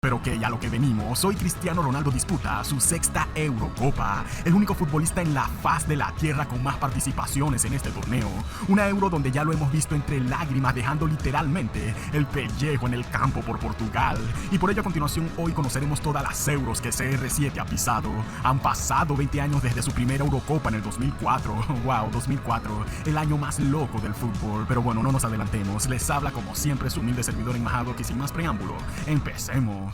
Pero que a lo que venimos, hoy Cristiano Ronaldo disputa su sexta Eurocopa, el único futbolista en la faz de la tierra con más participaciones en este torneo. Una Euro donde ya lo hemos visto entre lágrimas, dejando literalmente el pellejo en el campo por Portugal. Y por ello a continuación hoy conoceremos todas las Euros que CR7 ha pisado. Han pasado 20 años desde su primera Eurocopa en el 2004. Wow, 2004, el año más loco del fútbol. Pero bueno, no nos adelantemos, les habla como siempre su humilde servidor enmajado, que sin más preámbulo, empecemos.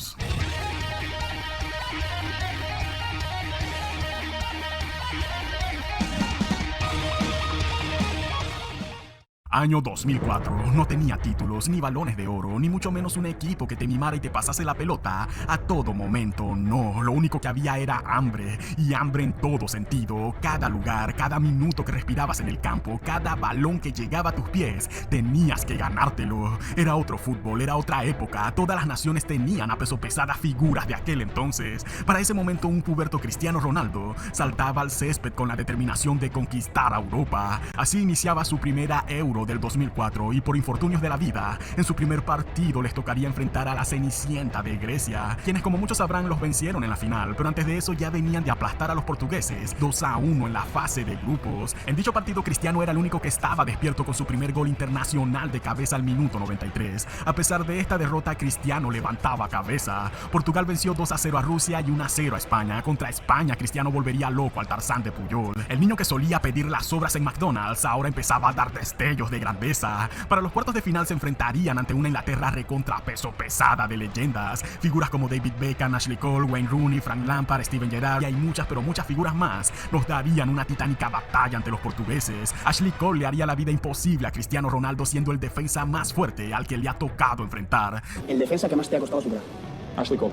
Año 2004, no tenía títulos, ni balones de oro, ni mucho menos un equipo que te mimara y te pasase la pelota a todo momento. No, lo único que había era hambre, y hambre en todo sentido. Cada lugar, cada minuto que respirabas en el campo, cada balón que llegaba a tus pies, tenías que ganártelo. Era otro fútbol, era otra época, todas las naciones tenían a peso pesada figuras de aquel entonces. Para ese momento un puberto Cristiano Ronaldo saltaba al césped con la determinación de conquistar a Europa. Así iniciaba su primera Euro del 2004 y por infortunios de la vida, en su primer partido les tocaría enfrentar a la Cenicienta de Grecia, quienes como muchos sabrán los vencieron en la final, pero antes de eso ya venían de aplastar a los portugueses 2-1 en la fase de grupos. En dicho partido Cristiano era el único que estaba despierto con su primer gol internacional de cabeza al minuto 93. A pesar de esta derrota, Cristiano levantaba cabeza. Portugal venció 2-0 a Rusia y 1-0 a España. Contra España, Cristiano volvería loco al Tarzán de Puyol. El niño que solía pedir las obras en McDonald's ahora empezaba a dar destellos de grandeza. Para los cuartos de final se enfrentarían ante una Inglaterra recontra peso pesada de leyendas, figuras como David Beckham, Ashley Cole, Wayne Rooney, Frank Lampard, Steven Gerrard, y hay muchas pero muchas figuras más. Nos darían una titánica batalla ante los portugueses. Ashley Cole le haría la vida imposible a Cristiano Ronaldo, siendo el defensa más fuerte al que le ha tocado enfrentar. El defensa que más te ha costado superar, Ashley Cole.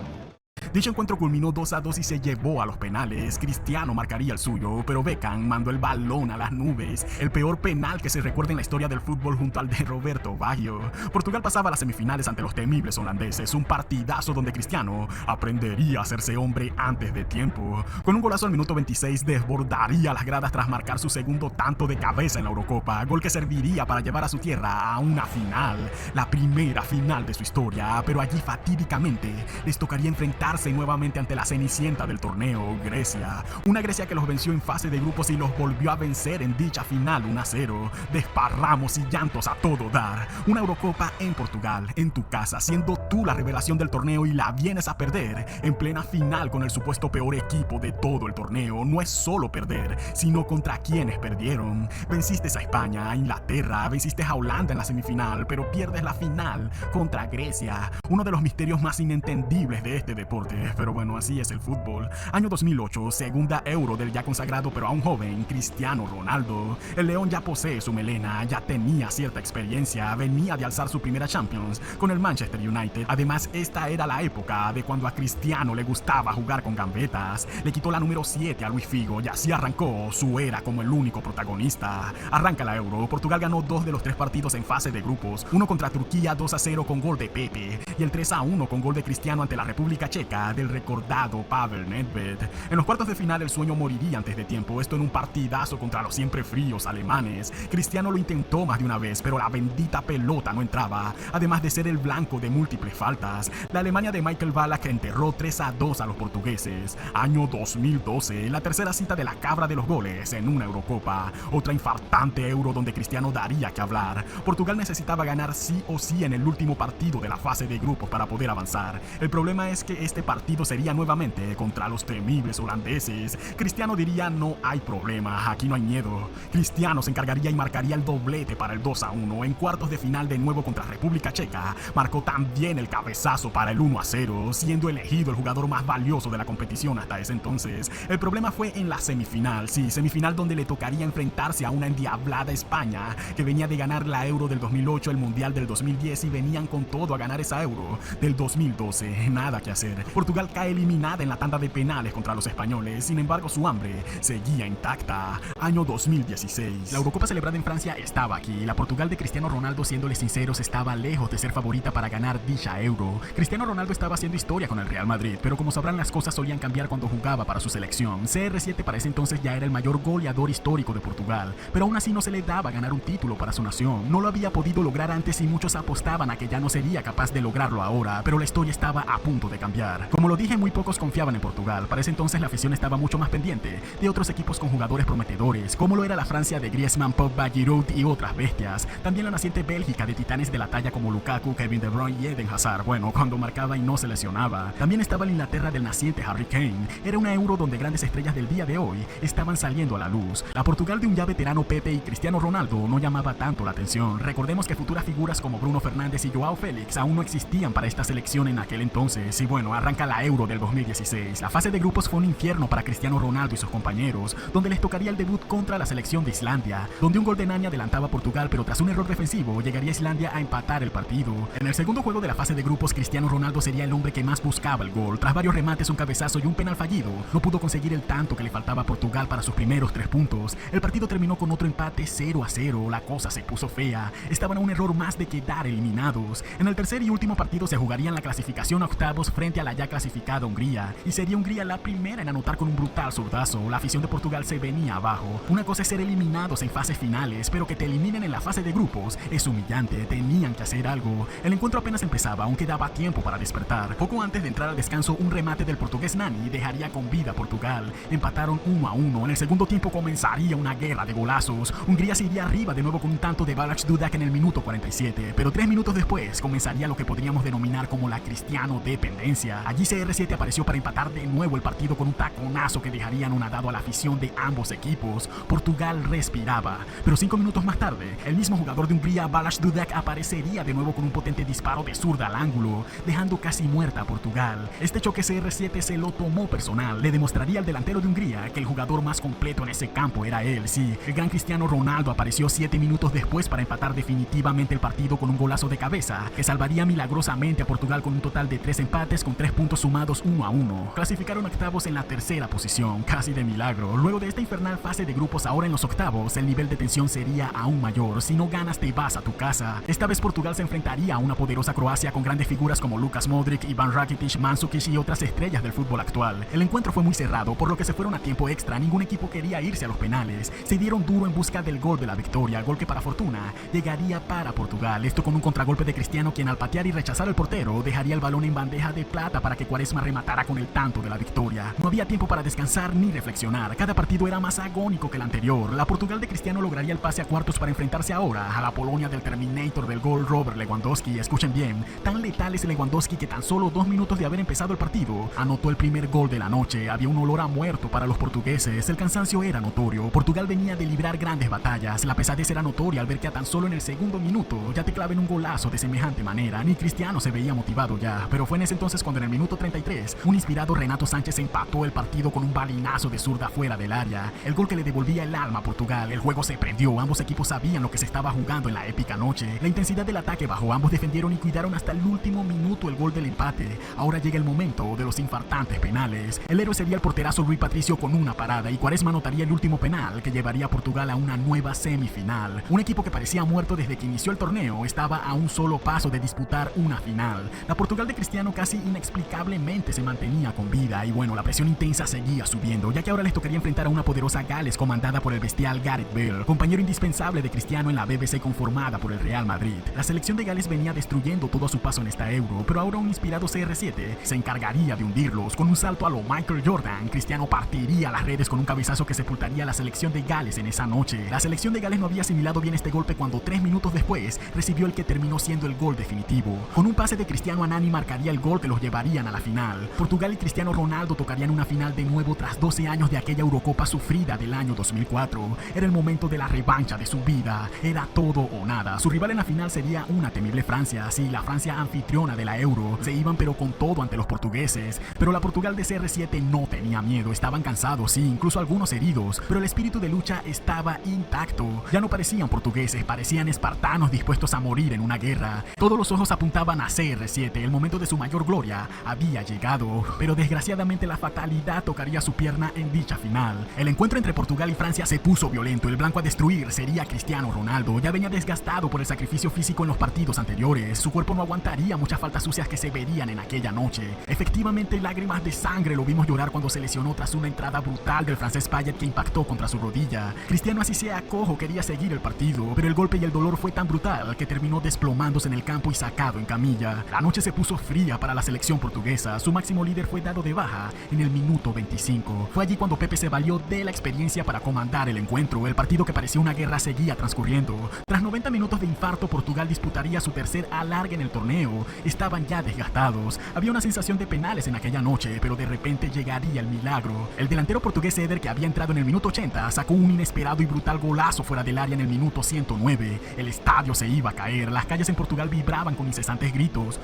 Dicho encuentro culminó 2-2 y se llevó a los penales. Cristiano marcaría el suyo, pero Beckham mandó el balón a las nubes. El peor penal que se recuerda en la historia del fútbol junto al de Roberto Baggio. Portugal pasaba a las semifinales ante los temibles holandeses. Un partidazo donde Cristiano aprendería a hacerse hombre antes de tiempo. Con un golazo al minuto 26 desbordaría las gradas tras marcar su segundo tanto de cabeza en la Eurocopa. Gol que serviría para llevar a su tierra a una final. La primera final de su historia, pero allí fatídicamente les tocaría enfrentarse nuevamente ante la Cenicienta del torneo, Grecia. Una Grecia que los venció en fase de grupos y los volvió a vencer en dicha final 1-0. Desparramos y llantos a todo dar. Una Eurocopa en Portugal, en tu casa, siendo tú la revelación del torneo y la vienes a perder en plena final con el supuesto peor equipo de todo el torneo. No es solo perder, sino contra quienes perdieron. Venciste a España, a Inglaterra, venciste a Holanda en la semifinal, pero pierdes la final contra Grecia. Uno de los misterios más inentendibles de este deporte. Pero bueno, así es el fútbol. Año 2008, segunda Euro del ya consagrado pero aún joven Cristiano Ronaldo. El león ya posee su melena, ya tenía cierta experiencia, venía de alzar su primera Champions con el Manchester United. Además, esta era la época de cuando a Cristiano le gustaba jugar con gambetas. Le quitó la número 7 a Luis Figo y así arrancó su era como el único protagonista. Arranca la Euro, Portugal ganó 2 de los 3 partidos en fase de grupos, uno contra Turquía 2-0 con gol de Pepe y el 3-1 con gol de Cristiano ante la República Checa del recordado Pavel Nedved. En los cuartos de final el sueño moriría antes de tiempo, esto en un partidazo contra los siempre fríos alemanes. Cristiano lo intentó más de una vez, pero la bendita pelota no entraba, además de ser el blanco de múltiples faltas. La Alemania de Michael Ballack enterró 3-2 a los portugueses. Año 2012, la tercera cita de la cabra de los goles en una Eurocopa. Otra infartante Euro donde Cristiano daría que hablar. Portugal necesitaba ganar sí o sí en el último partido de la fase de grupos para poder avanzar. El problema es que este partido sería nuevamente contra los temibles holandeses. Cristiano diría: no hay problema, aquí no hay miedo. Cristiano se encargaría y marcaría el doblete para el 2-1. En cuartos de final de nuevo contra República Checa, marcó también el cabezazo para el 1-0, siendo elegido el jugador más valioso de la competición hasta ese entonces. El problema fue en la semifinal, sí, semifinal donde le tocaría enfrentarse a una endiablada España que venía de ganar la Euro del 2008, el Mundial del 2010 y venían con todo a ganar esa Euro del 2012. Nada que hacer. Portugal cae eliminada en la tanda de penales contra los españoles, sin embargo su hambre seguía intacta. Año 2016. La Eurocopa celebrada en Francia estaba aquí. La Portugal de Cristiano Ronaldo, siéndoles sinceros, estaba lejos de ser favorita para ganar dicha Euro. Cristiano Ronaldo estaba haciendo historia con el Real Madrid, pero como sabrán, las cosas solían cambiar cuando jugaba para su selección. CR7 para ese entonces ya era el mayor goleador histórico de Portugal, pero aún así no se le daba ganar un título para su nación. No lo había podido lograr antes y muchos apostaban a que ya no sería capaz de lograrlo ahora, pero la historia estaba a punto de cambiar. Como lo dije, muy pocos confiaban en Portugal. Para ese entonces la afición estaba mucho más pendiente de otros equipos con jugadores prometedores, como lo era la Francia de Griezmann, Pogba, Giroud y otras bestias. También la naciente Bélgica de titanes de la talla como Lukaku, Kevin De Bruyne y Eden Hazard, bueno, cuando marcaba y no se lesionaba. También estaba la Inglaterra del naciente Harry Kane. Era una Euro donde grandes estrellas del día de hoy estaban saliendo a la luz. La Portugal de un ya veterano Pepe y Cristiano Ronaldo no llamaba tanto la atención. Recordemos que futuras figuras como Bruno Fernández y Joao Félix aún no existían para esta selección en aquel entonces. Y bueno, arranca la Euro del 2016. La fase de grupos fue un infierno para Cristiano Ronaldo y sus compañeros, donde les tocaría el debut contra la selección de Islandia, donde un gol de Nani adelantaba a Portugal, pero tras un error defensivo llegaría Islandia a empatar el partido. En el segundo juego de la fase de grupos, Cristiano Ronaldo sería el hombre que más buscaba el gol. Tras varios remates, un cabezazo y un penal fallido, no pudo conseguir el tanto que le faltaba a Portugal para sus primeros 3 puntos. El partido terminó con otro empate 0-0. La cosa se puso fea. Estaban a un error más de quedar eliminados. En el tercer y último partido se jugarían la clasificación a octavos frente a la ya clasificada Hungría, y sería Hungría la primera en anotar con un brutal zurdazo. La afición de Portugal se venía abajo. Una cosa es ser eliminados en fases finales, pero que te eliminen en la fase de grupos es humillante. Tenían que hacer algo. El encuentro apenas empezaba, aunque daba tiempo para despertar. Poco antes de entrar al descanso, un remate del portugués Nani dejaría con vida a Portugal. Empataron 1-1. En el segundo tiempo comenzaría una guerra de golazos. Hungría se iría arriba de nuevo con un tanto de Balázs Dudak en el minuto 47, pero 3 minutos después comenzaría lo que podríamos denominar como la Cristiano dependencia. Allí CR7 apareció para empatar de nuevo el partido con un taconazo que dejaría anonadado a la afición de ambos equipos. Portugal respiraba, pero 5 minutos más tarde, el mismo jugador de Hungría, Balázs Dudak, aparecería de nuevo con un potente disparo de zurda al ángulo, dejando casi muerta a Portugal. Este choque CR7 se lo tomó personal. Le demostraría al delantero de Hungría que el jugador más completo en ese campo era él. Sí, el gran Cristiano Ronaldo apareció 7 minutos después para empatar definitivamente el partido con un golazo de cabeza que salvaría milagrosamente a Portugal con un total de 3 empates con 3 puntos sumados 1-1. Clasificaron octavos en la tercera posición, casi de milagro. Luego de esta infernal fase de grupos, ahora en los octavos, el nivel de tensión sería aún mayor. Si no ganas, te vas a tu casa. Esta vez Portugal se enfrentaría a una poderosa Croacia con grandes figuras como Lukas Modric, Ivan Rakitic, Mandzukic y otras estrellas del fútbol actual. El encuentro fue muy cerrado, por lo que se fueron a tiempo extra. Ningún equipo quería irse a los penales. Se dieron duro en busca del gol de la victoria, gol que para fortuna llegaría para Portugal. Esto con un contragolpe de Cristiano, quien al patear y rechazar al portero dejaría el balón en bandeja de plata para que Quaresma rematara con el tanto de la victoria. No había tiempo para descansar ni reflexionar. Cada partido era más agónico que el anterior. La Portugal de Cristiano lograría el pase a cuartos para enfrentarse ahora a la Polonia del Terminator del gol, Robert Lewandowski. Escuchen bien, tan letal es Lewandowski que tan solo 2 minutos de haber empezado el partido anotó el primer gol de la noche. Había un olor a muerto para los portugueses. El cansancio era notorio. Portugal venía de librar grandes batallas. La pesadez era notoria al ver que a tan solo en el segundo minuto ya te claven un golazo de semejante manera. Ni Cristiano se veía motivado ya, pero fue en ese entonces cuando en el minuto 33 un inspirado Renato Sánchez empató el partido con un balinazo de zurda fuera del área, el gol que le devolvía el alma a Portugal. El juego se prendió, ambos equipos sabían lo que se estaba jugando en la épica noche. La intensidad del ataque bajó, ambos defendieron y cuidaron hasta el último minuto el gol del empate. Ahora llega el momento de los infartantes penales. El héroe sería el porterazo Rui Patricio con una parada, y Quaresma anotaría el último penal que llevaría a Portugal a una nueva semifinal. Un equipo que parecía muerto desde que inició el torneo estaba a un solo paso de disputar una final. La Portugal de Cristiano casi inexplicablemente se mantenía con vida, y bueno, la presión intensa seguía subiendo, ya que ahora les tocaría enfrentar a una poderosa Gales comandada por el bestial Gareth Bale, compañero indispensable de Cristiano en la BBC conformada por el Real Madrid. La selección de Gales venía destruyendo todo a su paso en esta Euro, pero ahora un inspirado CR7 se encargaría de hundirlos. Con un salto a lo Michael Jordan, Cristiano partiría las redes con un cabezazo que sepultaría a la selección de Gales en esa noche. La selección de Gales no había asimilado bien este golpe cuando 3 minutos después recibió el que terminó siendo el gol definitivo. Con un pase de Cristiano a Nani marcaría el gol que los llevarían a la final. Portugal y Cristiano Ronaldo tocarían una final de nuevo tras 12 años de aquella Eurocopa sufrida del año 2004. Era el momento de la revancha de su vida. Era todo o nada. Su rival en la final sería una temible Francia, sí, la Francia anfitriona de la Euro. Se iban pero con todo ante los portugueses. Pero la Portugal de CR7 no tenía miedo. Estaban cansados, sí, incluso algunos heridos, pero el espíritu de lucha estaba intacto. Ya no parecían portugueses, parecían espartanos dispuestos a morir en una guerra. Todos los ojos apuntaban a CR7. El momento de su mayor gloria había llegado, pero desgraciadamente la fatalidad tocaría su pierna en dicha final. El encuentro entre Portugal y Francia se puso violento. El blanco a destruir sería Cristiano Ronaldo. Ya venía desgastado por el sacrificio físico en los partidos anteriores. Su cuerpo no aguantaría muchas faltas sucias que se verían en aquella noche. Efectivamente, lágrimas de sangre lo vimos llorar cuando se lesionó tras una entrada brutal del francés Payet que impactó contra su rodilla. Cristiano, así sea cojo, quería seguir el partido, pero el golpe y el dolor fue tan brutal que terminó desplomándose en el campo y sacado en camilla. La noche se puso fría para la selección portuguesa. Su máximo líder fue dado de baja en el minuto 25. Fue allí cuando Pepe se valió de la experiencia para comandar el encuentro. El partido, que parecía una guerra, seguía transcurriendo. Tras 90 minutos de infarto, Portugal disputaría su tercer alargue en el torneo. Estaban ya desgastados. Había una sensación de penales en aquella noche, pero de repente llegaría el milagro. El delantero portugués Eder, que había entrado en el minuto 80, sacó un inesperado y brutal golazo fuera del área en el minuto 109. El estadio se iba a caer. Las calles en Portugal vibraban con incesantes gritos.